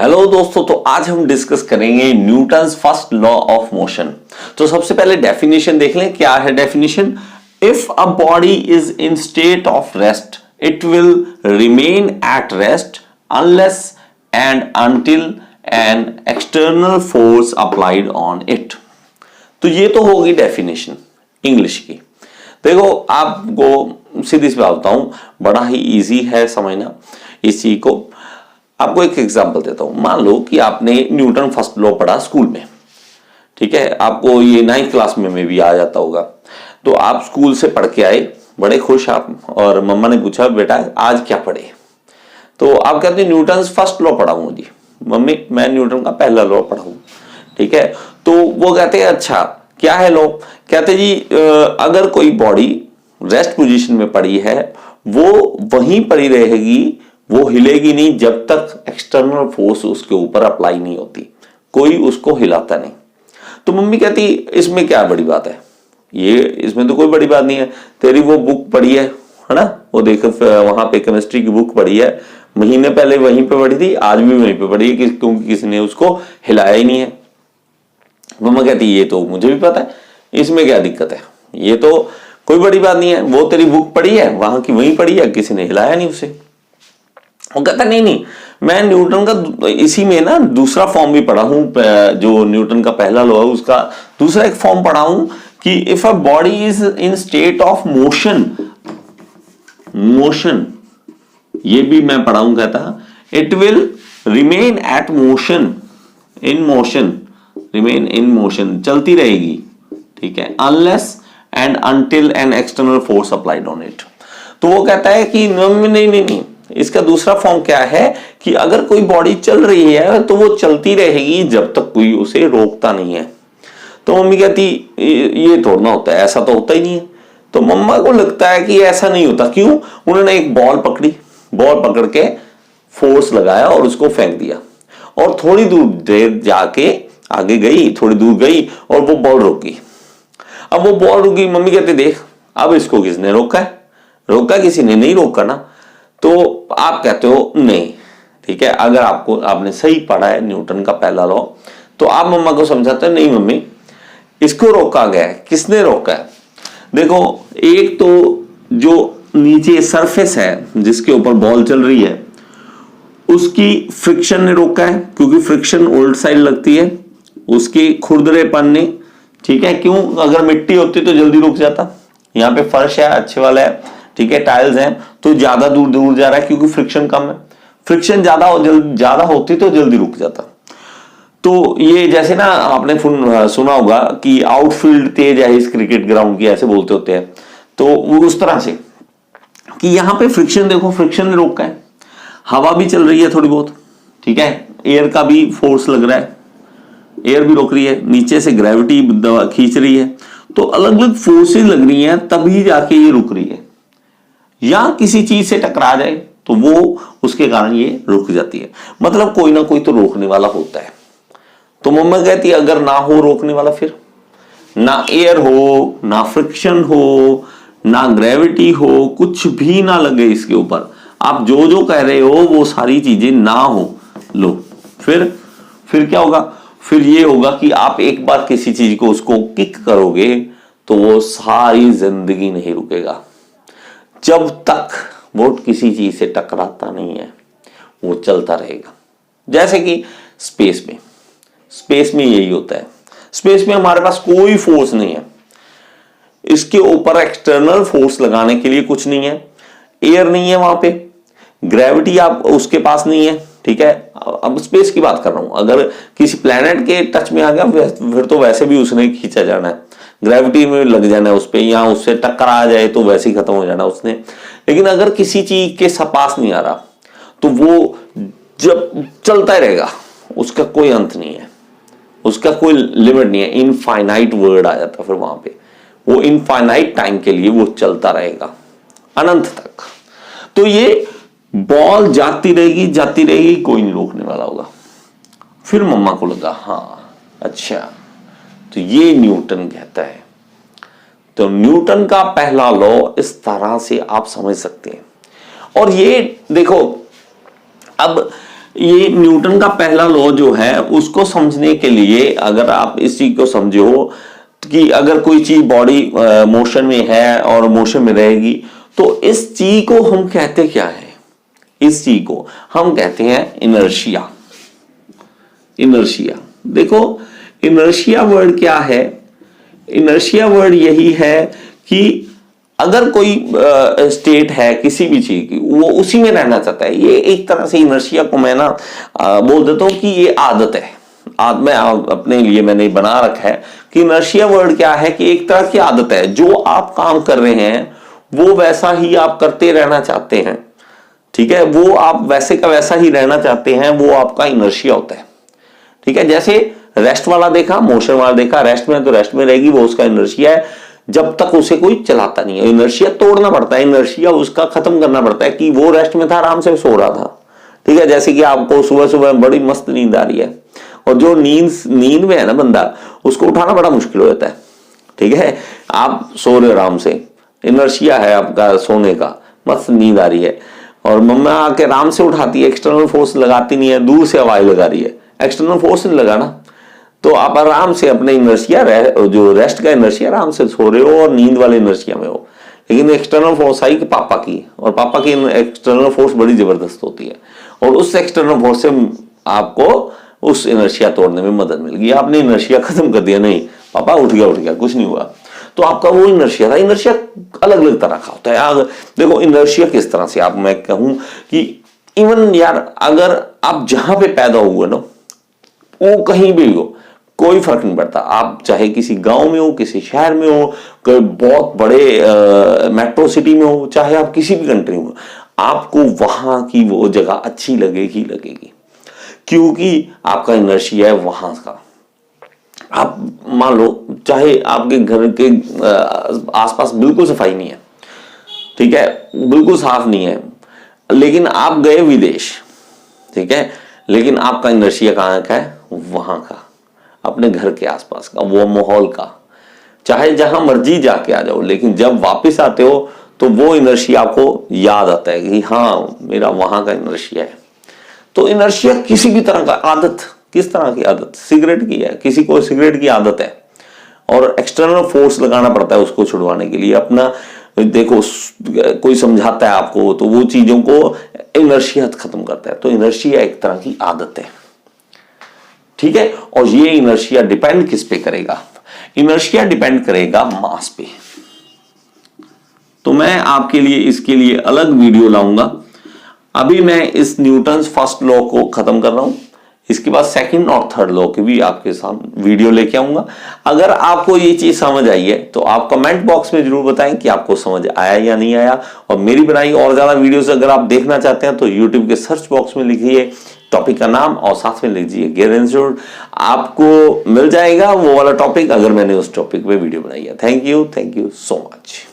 Hello दोस्तों, तो आज हम डिस्कस करेंगे Newton's first law of motion. तो सबसे पहले डेफिनेशन देख लें। क्या है definition? If a body is in state of rest it will remain at rest unless and until an external force applied on it. तो ये तो होगी डेफिनेशन इंग्लिश की। देखो, आपको सीधी सी बात बताऊं, बड़ा ही इजी है समझना इस चीज को। आपको एक एग्जांपल देता हूं। मान लो कि आपने न्यूटन फर्स्ट लॉ पढ़ा स्कूल में, ठीक है, आपको ये 9th क्लास में भी आ जाता होगा। तो आप स्कूल से पढ़ के आए, बड़े खुश आप, और मम्मा ने पूछा बेटा आज क्या पढ़े? तो आप कहते हैं न्यूटन फर्स्ट लॉ पढ़ा हूं जी। मम्मी मैं न्यूटन का पहला लॉ पढ़ा हूं, ठीक है। तो वो कहते हैं अच्छा क्या है लॉ? कहते जी अगर कोई बॉडी रेस्ट पोजीशन में पड़ी है वो वहीं पड़ी रहेगी, वो हिलेगी नहीं जब तक एक्सटर्नल फोर्स उसके ऊपर अप्लाई नहीं होती, कोई उसको हिलाता नहीं। तो मम्मी कहती इसमें क्या बड़ी बात है, ये इसमें तो कोई बड़ी बात नहीं है, तेरी वो बुक पढ़ी है ना, वो देखो वहां पे केमिस्ट्री की बुक पढ़ी है, महीने पहले वहीं पे पढ़ी थी, आज भी वहीं पे पढ़ी है, क्योंकि किसी ने उसको हिलाया ही नहीं है। मम्मा कहती ये तो मुझे भी पता है, इसमें क्या दिक्कत है, ये तो कोई बड़ी बात नहीं है, वो तेरी बुक पढ़ी है वहां की वहीं पढ़ी है, किसी ने हिलाया नहीं उसे। वो कहता नहीं, मैं न्यूटन का इसी में ना दूसरा फॉर्म भी पढ़ा हूं, जो न्यूटन का पहला लॉ है उसका दूसरा एक फॉर्म पढ़ा हूं कि if a body is in state of motion, ये भी मैं पढ़ा हूं, कहता it will remain at motion, remain in motion, चलती रहेगी, ठीक है, unless and until an external force applied on it. तो वो कहता है कि नहीं, इसका दूसरा फॉर्म क्या है कि अगर कोई बॉडी चल रही है तो वो चलती रहेगी जब तक कोई उसे रोकता नहीं है। तो मम्मी कहती ये थोड़ा होता है, ऐसा तो होता ही नहीं है। तो मम्मा को लगता है कि ऐसा नहीं होता। क्यों? उन्होंने एक बॉल पकड़ी, बॉल पकड़ के फोर्स लगाया और उसको फेंक दिया, और थोड़ी दूर देर जाके आगे गई, थोड़ी दूर गई और वो बॉल रुकी। अब वो बॉल रुकी, मम्मी कहती देख अब इसको किसने रोका है? रोका किसी ने नहीं रोका ना। तो आप कहते हो नहीं, ठीक है, अगर आपने सही पढ़ा है न्यूटन का पहला लॉ, तो आप मम्मा को समझाते हैं नहीं मम्मी इसको रोका गया है। किसने रोका है? देखो, एक तो जो नीचे सरफेस है जिसके ऊपर बॉल चल रही है उसकी फ्रिक्शन ने रोका है, क्योंकि फ्रिक्शन उल्ट साइड लगती है, उसके खुरदरेपन ने, ठीक है। क्यों? अगर मिट्टी होती तो जल्दी रुक जाता, यहाँ पे फर्श है अच्छे वाला है, ठीक है, टाइल्स हैं, तो ज्यादा दूर दूर जा रहा है क्योंकि फ्रिक्शन कम है। फ्रिक्शन ज्यादा होती तो जल्दी रुक जाता। तो ये जैसे ना आपने सुना होगा कि आउटफील्ड तेज है इस क्रिकेट ग्राउंड की, ऐसे बोलते होते हैं। तो वो उस तरह से कि यहाँ पे फ्रिक्शन देखो, फ्रिक्शन ने रोका है, हवा भी चल रही है थोड़ी बहुत, ठीक है, एयर का भी फोर्स लग रहा है, एयर भी रोक रही है, नीचे से ग्रेविटी खींच रही है, तो अलग अलग फोर्सेस लग रही हैं तभी जाके ये रुक रही है। या किसी चीज से टकरा जाए तो वो उसके कारण ये रुक जाती है। मतलब कोई ना कोई तो रोकने वाला होता है। तो मम्मा कहती है अगर ना हो रोकने वाला, फिर ना एयर हो, ना फ्रिक्शन हो, ना ग्रेविटी हो, कुछ भी ना लगे इसके ऊपर, आप जो जो कह रहे हो वो सारी चीजें ना हो, लो फिर क्या होगा? फिर ये होगा कि आप एक बार किसी चीज को उसको किक करोगे तो वो सारी जिंदगी नहीं रुकेगा, जब तक वो किसी चीज से टकराता नहीं है वो चलता रहेगा। जैसे कि स्पेस में यही होता है। स्पेस में हमारे पास कोई फोर्स नहीं है, इसके ऊपर एक्सटर्नल फोर्स लगाने के लिए कुछ नहीं है, एयर नहीं है वहां पे, ग्रेविटी आप उसके पास नहीं है, ठीक है। अब स्पेस की बात कर रहा हूं, अगर किसी प्लेनेट के टच में आ गया फिर तो वैसे भी उसने खींचा जाना है, ग्रेविटी में लग जाना है उस पर, या उससे टक्कर आ जाए तो वैसे ही खत्म हो जाना उसने। लेकिन अगर किसी चीज के पास नहीं आ रहा तो वो जब चलता ही रहेगा, उसका कोई अंत नहीं है, उसका कोई लिमिट नहीं है, इनफाइनाइट वर्ड आ जाता फिर वहां पे, वो इनफाइनाइट टाइम के लिए वो चलता रहेगा अनंत तक। तो ये बॉल जाती रहेगी, कोई नहीं रोकने वाला होगा। फिर मम्मा को लगा हाँ अच्छा, तो ये न्यूटन कहता है। तो न्यूटन का पहला लॉ इस तरह से आप समझ सकते हैं। और ये देखो, अब ये न्यूटन का पहला लॉ जो है उसको समझने के लिए अगर आप इस चीज को समझो कि अगर कोई चीज बॉडी मोशन में है और मोशन में रहेगी, तो इस चीज को हम कहते क्या है? इस चीज को हम कहते हैं इनर्शिया। इनर्शिया, देखो इनर्शिया वर्ड क्या है? इनर्शिया वर्ड यही है कि अगर कोई स्टेट है किसी भी चीज की, वो उसी में रहना चाहता है। ये एक तरह से इनर्शिया को मैं ना बोल देता हूं कि ये आदत है। मैं अपने लिए मैंने बना रखा है कि इनर्शिया वर्ड क्या है कि एक तरह की आदत है। जो आप काम कर रहे हैं वो वैसा ही आप करते रहना चाहते हैं, ठीक है, वो आप वैसे का वैसा ही रहना चाहते हैं, वो आपका इनर्शिया होता है। ठीक है, जैसे रेस्ट वाला देखा, मोशन वाला देखा, रेस्ट में तो रेस्ट में रहेगी, वो उसका इनर्शिया है जब तक उसे कोई चलाता नहीं है। इनर्शिया तोड़ना पड़ता है, इनर्शिया उसका खत्म करना पड़ता है कि वो रेस्ट में था, आराम से सो रहा था। ठीक है, जैसे कि आपको सुबह सुबह बड़ी मस्त नींद आ रही है और जो नींद में है ना बंदा, उसको उठाना बड़ा मुश्किल हो जाता है। ठीक है, आप सो रहे हो आराम से, इनर्शिया है आपका सोने का, मस्त नींद आ रही है और मम्मा आके आराम से उठाती है, एक्सटर्नल फोर्स लगाती नहीं है, दूर से आवाज लगा रही है, एक्सटर्नल फोर्स नहीं लगाना, तो आप आराम से अपने इनर्शिया जो रेस्ट का इनर्शिया आराम से सो रहे हो और नींद वाले इनर्शिया में हो। लेकिन एक्सटर्नल फोर्स आई कि पापा की, और पापा की एक्सटर्नल फोर्स बड़ी जबरदस्त होती है और उस एक्सटर्नल फोर्स से आपको उस इनर्शिया तोड़ने में मदद मिल गई। आपने इनर्शिया खत्म कर दिया, नहीं पापा उठ गया कुछ नहीं हुआ, तो आपका वो इनर्शिया था। इनर्शिया अलग अलग तरह का होता है। देखो इनर्शिया किस तरह से, आप मैं कहूं कि इवन यार अगर आप जहां पे पैदा हुए ना, वो कहीं भी हो, कोई फर्क नहीं पड़ता। आप चाहे किसी गांव में हो, किसी शहर में हो, कोई बहुत बड़े मेट्रो सिटी में हो, चाहे आप किसी भी कंट्री में हो, आपको वहां की वो जगह अच्छी लगेगी, क्योंकि आपका इनर्शिया है वहां का। आप मान लो चाहे आपके घर के आसपास बिल्कुल सफाई नहीं है, ठीक है, बिल्कुल साफ नहीं है, लेकिन आप गए विदेश, ठीक है, लेकिन आपका इनर्शिया कहाँ का है? वहां का, अपने घर के आसपास का, वो माहौल का। चाहे जहां मर्जी जाके आ जाओ, लेकिन जब वापस आते हो तो वो इनर्शिया आपको याद आता है कि हाँ मेरा वहां का इनर्शिया है। तो इनर्शिया किसी भी तरह का आदत, किस तरह की आदत? सिगरेट की है, किसी को सिगरेट की आदत है और एक्सटर्नल फोर्स लगाना पड़ता है उसको छुड़वाने के लिए। अपना देखो कोई समझाता है आपको तो वो चीजों को इनर्शिया खत्म करता है। तो इनर्शिया एक तरह की आदत है, ठीक है। और ये इनर्शिया डिपेंड किस पे करेगा? इनर्शिया डिपेंड करेगा मास पे। तो मैं आपके लिए इसके लिए अलग वीडियो लाऊंगा। अभी मैं इस न्यूटन्स फर्स्ट लॉ को खत्म कर रहा हूं, इसके बाद सेकंड और थर्ड लॉ की भी आपके सामने वीडियो लेके आऊंगा। अगर आपको ये चीज समझ आई है तो आप कमेंट बॉक्स में जरूर बताएं कि आपको समझ आया या नहीं आया। और मेरी बनाई और ज्यादा वीडियोस अगर आप देखना चाहते हैं तो यूट्यूब के सर्च बॉक्स में लिखिए टॉपिक का नाम और साथ में लीजिए गियर इंस्टीट्यूट, आपको मिल जाएगा वो वाला टॉपिक अगर मैंने उस टॉपिक पे वीडियो बनाई है। Thank you so much.